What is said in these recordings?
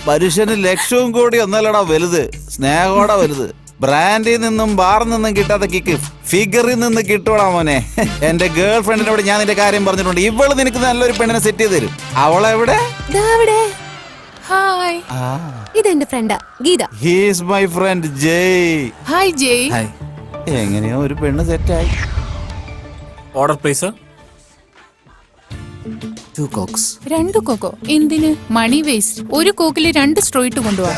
മനുഷ്യന് ലക്ഷവും കോടി ഒന്നല്ലടാ വലുത്, സ്നേഹോടാ വലുത്. ബ്രാൻഡിൽ നിന്നും ബാറിൽ നിന്നും കിട്ടാത്ത കിക്ക് ഫിഗറിൽ നിന്ന് കിട്ടൂടാ മോനെ. എന്റെ ഗേൾ ഫ്രണ്ടിനോട് ഞാൻ നിന്റെ കാര്യം പറഞ്ഞിട്ടുണ്ട്. ഇവള് നിനക്ക് നല്ലൊരു പെണ്ണിനെ സെറ്റ് ചെയ്ത് തരും. അവളെവിടെ? ഹായ്, ഇതെന്റെ ഫ്രണ്ടാ Geetha. He's my friend Jay. Hi Jay. എങ്ങനെയോ ഒരു പെണ്ണ് സെറ്റായി. Order please. 2 cokes. 2 കോക്കോ എന്തിന്? Money waste. ഒരു കോക്കില് 2 സ്ട്രോ ഇട്ട് കൊണ്ടുപോവാ.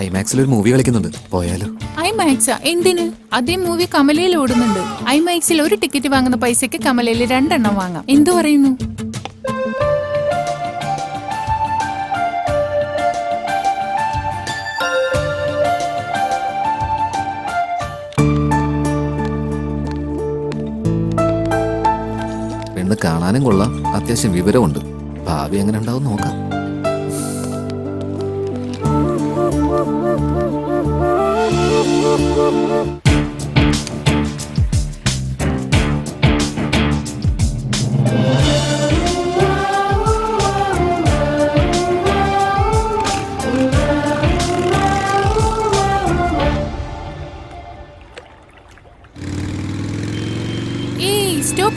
ഐമാക്സിൽ ഒരു മൂവി കളിക്കുന്നുണ്ട്, പോയാലോ? ഐമാക്സാ? എന്തിന്? അതേ മൂവി കമലയിൽ ഓടുന്നുണ്ട്. ഐമാക്സിൽ ഒരു ടിക്കറ്റ് വാങ്ങുന്ന പൈസക്ക് കമലയിൽ 2 എണ്ണം വാങ്ങാം. എന്തു പറയുന്നു? പെണ്ണ് കാണാനും കൊള്ളാം, അത്യാവശ്യം വിവരമുണ്ട്. ഭാവി എങ്ങനെ ഉണ്ടാവും നോക്കാം.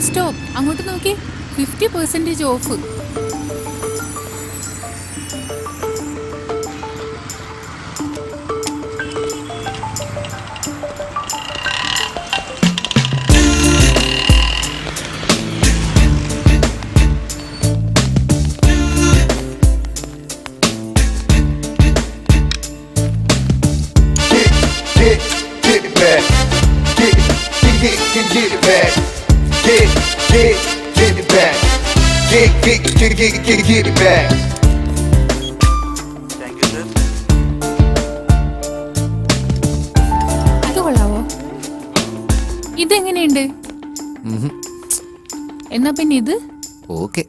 സ്റ്റോപ്പ്, അങ്ങോട്ട് നോക്കി. 50% of. Get it back. Thank you, sir. അത് കൊള്ളാവോ? ഇതെങ്ങനെയുണ്ട്? എന്നാ പിന്നെ ഇത് ഓക്കെ.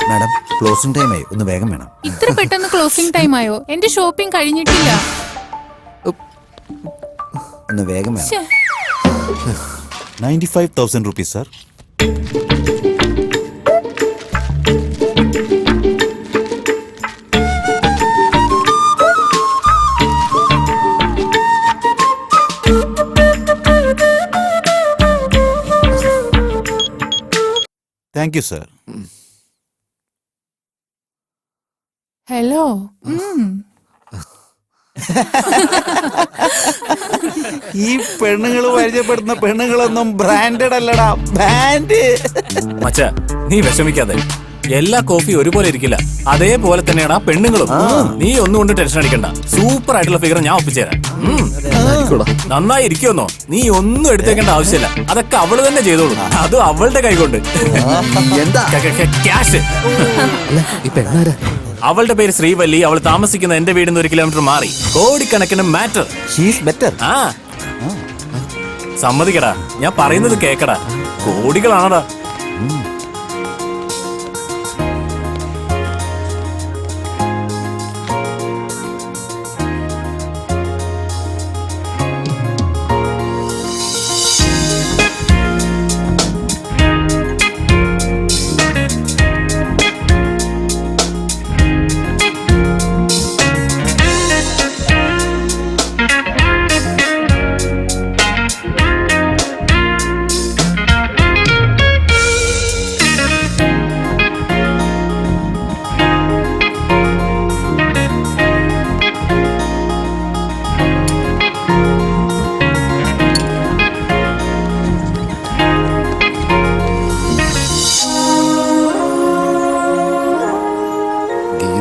മാഡം, ക്ലോസിംഗ് ടൈം ആയി, ഒന്ന് വേഗം വേണം. ഇത്ര പെട്ടെന്ന് ക്ലോസിംഗ് ടൈം ആയോ? എന്റെ ഷോപ്പിംഗ് കഴിഞ്ഞിട്ടില്ല. ഒന്ന് വേഗം വേണം. ശ്ശെ. 95,000 rupees, sir. Thank you, sir. Hello. ഈ പെണ്ണുങ്ങൾ പരിചയപ്പെടുന്ന പെണ്ണുങ്ങളൊന്നും ബ്രാൻഡഡ് അല്ലടാ, ബാൻഡ്. മച്ചാ, നീ വിഷമിക്കാതെ. എല്ലാ കോഫി ഒരുപോലെ ഇരിക്കില്ല, അതേപോലെ തന്നെയാണ് ആ പെണ്ണുങ്ങളും. നീ ഒന്നും കൊണ്ട് ടെൻഷൻ അടിക്കണ്ട. സൂപ്പർ ആയിട്ടുള്ള ഫിഗർ ഞാൻ ഒപ്പിച്ചുതരാം. നന്നായി ഇരിക്കുമെന്നോ? നീ ഒന്നും എടുത്തേക്കേണ്ട ആവശ്യമില്ല, അതൊക്കെ അവള് തന്നെ ചെയ്തോളൂ. അതും അവളുടെ കൈകൊണ്ട്. ക്യാഷ്. അവളുടെ പേര് ശ്രീവല്ലി. അവൾ താമസിക്കുന്ന എന്റെ വീടിന്ന് 1 കിലോമീറ്റർ മാറി. കോടിക്കണക്കിന് മാറ്റർ. ആ സമ്മതിക്കടാ, ഞാൻ പറയുന്നത് കേക്കടാ. കോടികളാണടാ.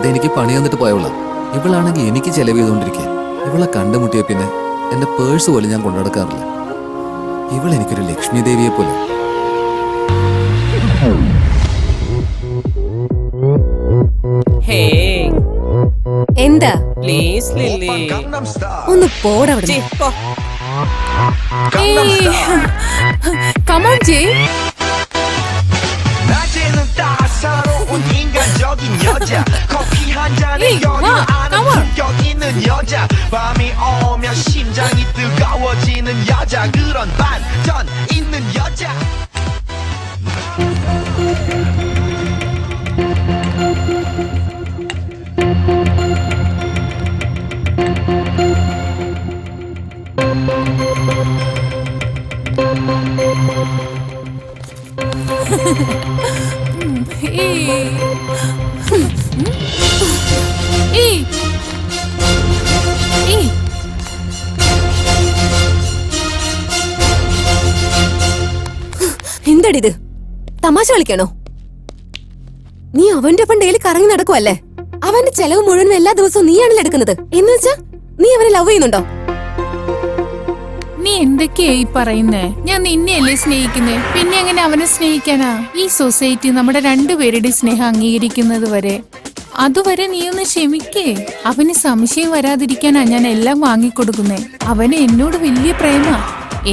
എനിക്ക് പണി തന്നിട്ട് പോയവളാ. ഇവളാണെങ്കിൽ എനിക്ക് ചെലവ് ചെയ്തുകൊണ്ടിരിക്കുക. ഇവളെ കണ്ടുമുട്ടിയ പിന്നെ എന്റെ പേഴ്സ് പോലും ഞാൻ കൊണ്ടുനടക്കാറില്ല. ഇവളെനിക്കൊരു ലക്ഷ്മി ദേവിയെ പോലെ. എന്താ? പ്ലീസ് ലില്ലി, ഒന്ന് പോടവിടെ. Come on, Jay. 여자 커피 한 잔에 Hey, 여유 wow, 아는 come on. 품격 있는 여자 밤이 오면 심장이 뜨거워지는 여자 그런 반전 있는 여자 ഏയ്. ഏയ്. ഏയ്. എന്താടിത് തമാശ കളിക്കണോ? നീ അവന്റെ ഒപ്പം ഡെയിലി കറങ്ങി നടക്കുവല്ലേ? അവന്റെ ചെലവ് മുഴുവൻ എല്ലാ ദിവസവും നീയാണല്ലോ എടുക്കുന്നത്. എന്ന് വെച്ചാ നീ അവനെ ലവ് ചെയ്യുന്നുണ്ടോ? നീ എന്തൊക്കെയാ ഈ പറയുന്നേ? ഞാൻ നിന്നെയല്ലേ സ്നേഹിക്കുന്നേ, പിന്നെ എങ്ങനെ അവനെ സ്നേഹിക്കാനാ? ഈ സൊസൈറ്റി നമ്മുടെ രണ്ടുപേരുടെയും സ്നേഹം അംഗീകരിക്കുന്നത് വരെ അതുവരെ നീ ഒന്ന് ക്ഷമിക്കേ. അവന് സംശയം വരാതിരിക്കാനാ ഞാൻ എല്ലാം വാങ്ങിക്കൊടുക്കുന്നേ. അവന് എന്നോട് വലിയ പ്രേമ,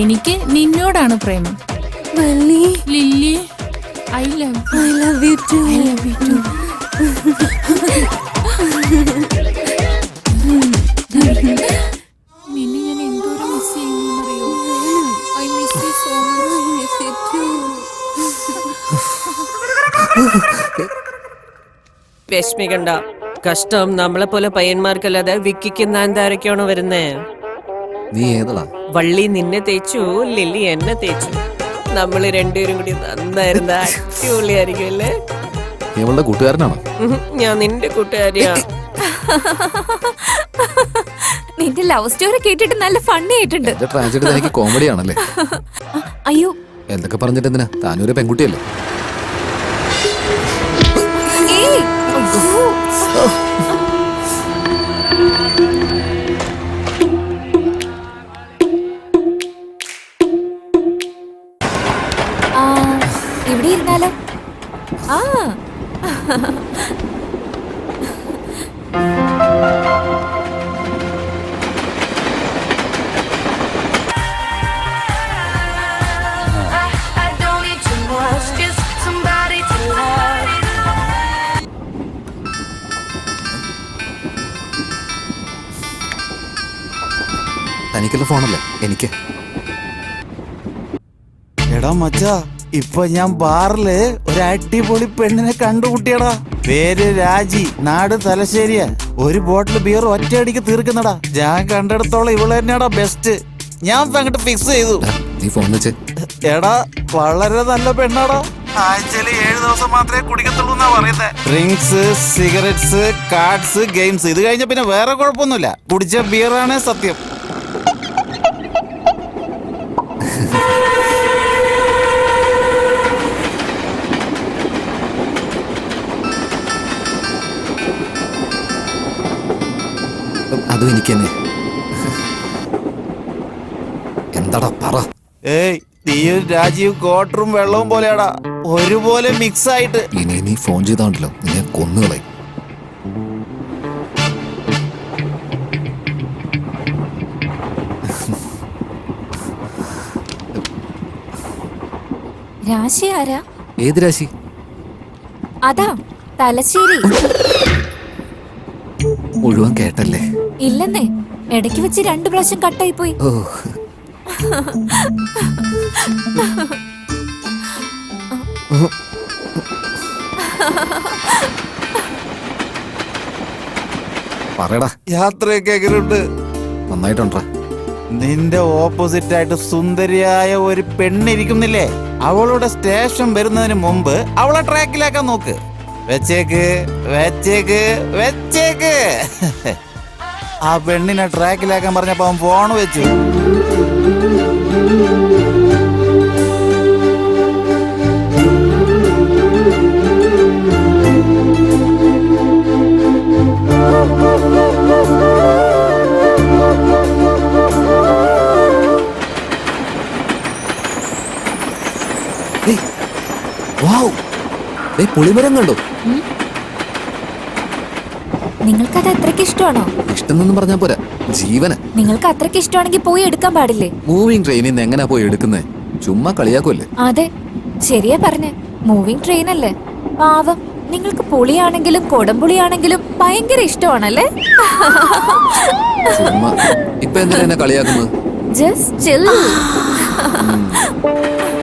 എനിക്ക് നിന്നോടാണ് പ്രേമം. Valli, Lily, I love you too. I love you too. നിന്നെ ഞാൻ എന്തോരം മിസ് ചെയ്യുന്നറിയോ? I miss you so much. വിഷമിക്കണ്ട. കഷ്ടം നമ്മളെ പോലെ പയ്യന്മാർക്കല്ലാതെ വിക്കിക്ക് എന്താരൊക്കെയാണോ വരുന്നേ? നീ ഏതടാ? വള്ളി നിന്നെ തേച്ചു, ലില്ലി എന്നെ തേച്ചു. നമ്മള് രണ്ടുപേരും കൂടി നന്നായിരുന്ന അടിപൊളിയായിരിക്കും അല്ലേ? ഇവളുടെ കൂട്ടുകാരനാണോ? ഞാൻ നിന്റെ കൂട്ടുകാരിയാ. നിന്റെ ലവ് സ്റ്റോറി കേട്ടിട്ട് നല്ല ഫണ്ണി ആയിട്ടുണ്ട്. എന്റെ ട്രാജഡി തനിക്ക് കോമഡി ആണല്ലേ? അയ്യോ, എന്തൊക്കെ പറഞ്ഞിട്ട് എന്തിനാ? താനൊരു പെൺകുട്ടിയല്ലേ? ഏയ്, അയ്യോ. ആ, ഇവിടെ ഇരുന്നാലോ? ആ, I don't need too much, just somebody to love. തനിക്കുള്ള ഫോണല്ലേ? എനിക്ക് എടാ മച്ചാ, ഇപ്പൊ ഞാൻ ബാറില് ഒരു അടിപൊളി പെണ്ണിനെ കണ്ടുമുട്ടിയടാ. പേര് രാജി, നാട് തലശ്ശേരിയാ. ഒരു ബോട്ടിൽ ബിയർ ഒറ്റയടിക്ക് തീർക്കുന്നടാ. ഞാൻ കണ്ടെടുത്തോളം ഇവള് തന്നെയാടാ ബെസ്റ്റ്. ഞാൻ അങ്ങോട്ട് ഫിക്സ് ചെയ്തു. നീ ഫോൺ വെച്ച്. എടാ, വളരെ നല്ല പെണ്ണാടാ. ആഴ്ചയില് 7 ദിവസം മാത്രമേ കുടിക്കത്തുള്ളൂ എന്നാ പറയുന്നത്. ഡ്രിങ്ക്സ്, സിഗരറ്റ്സ്, കാർഡ്സ്, ഗെയിംസ്, ഇത് കഴിഞ്ഞ പിന്നെ വേറെ കുഴപ്പമൊന്നുമില്ല. കുടിച്ച ബിയറാണ് സത്യം. അതും എനിക്ക് തന്നെ. എന്താടാ പറ? ഏയ്, നീയും രാജീവ് കോട്ടറും വെള്ളവും പോലെയാടാ, ഒരുപോലെ മിക്സ് ആയിട്ട്. ഇനി നീ ഫോൺ ചെയ്താണ്ടല്ലോ നിന്നെ കൊന്നുകളയും. രാശി ആരാ? ഏത് രാശി? അതാ തലശ്ശേരി. മുഴുവൻ കേട്ടല്ലേ? ഇല്ലെന്നേ, ഇടയ്ക്ക് വെച്ച് 2 പ്രാവശ്യം കട്ടായി പോയി. ഓ, പറയടാ. യാത്രയൊക്കെ എങ്ങനെയുണ്ട്? നന്നായിട്ടുണ്ടാ. നിന്റെ ഓപ്പോസിറ്റ് ആയിട്ട് സുന്ദരിയായ ഒരു പെണ്ണിരിക്കുന്നില്ലേ? അവളുടെ സ്റ്റേഷൻ വരുന്നതിന് മുമ്പ് അവളെ ട്രാക്കിലാക്കാൻ നോക്ക്. വെച്ചേക്ക് വെച്ചേക്ക് വെച്ചേക്ക്. ആ പെണ്ണിനെ ട്രാക്കിലാക്കാൻ പറഞ്ഞപ്പോ അവൻ ഫോൺ വെച്ചു. പുളിമരം കണ്ടോ? നിങ്ങൾക്കത് അത്രയ്ക്ക് ഇഷ്ടമാണോ? ഇഷ്ടം പറഞ്ഞാ പോരാ, ജീവന. നിങ്ങൾക്ക് അത്രയ്ക്ക് ഇഷ്ടമാണെങ്കിൽ പോയി എടുക്കാൻ പാടില്ലേ? മൂവിംഗ് ട്രെയിനിൽ നിന്ന് എങ്ങനാ പോയി എടുക്കുന്നേ? ചുമ്മാ കളിയാക്കുമല്ലേ? അതെ, ശരിയാ പറഞ്ഞേ. മൂവിംഗ് ട്രെയിൻ അല്ലേ? പാവം, നിങ്ങൾക്ക് പുളിയാണെങ്കിലും കൊടംപുളിയാണെങ്കിലും ഭയങ്കര ഇഷ്ടമാണല്ലേ? ചുമ്മാ ഇപ്പൊ എന്തിനാ എന്നെ കളിയാക്കുന്നത്? ജസ്റ്റ് ചിൽ.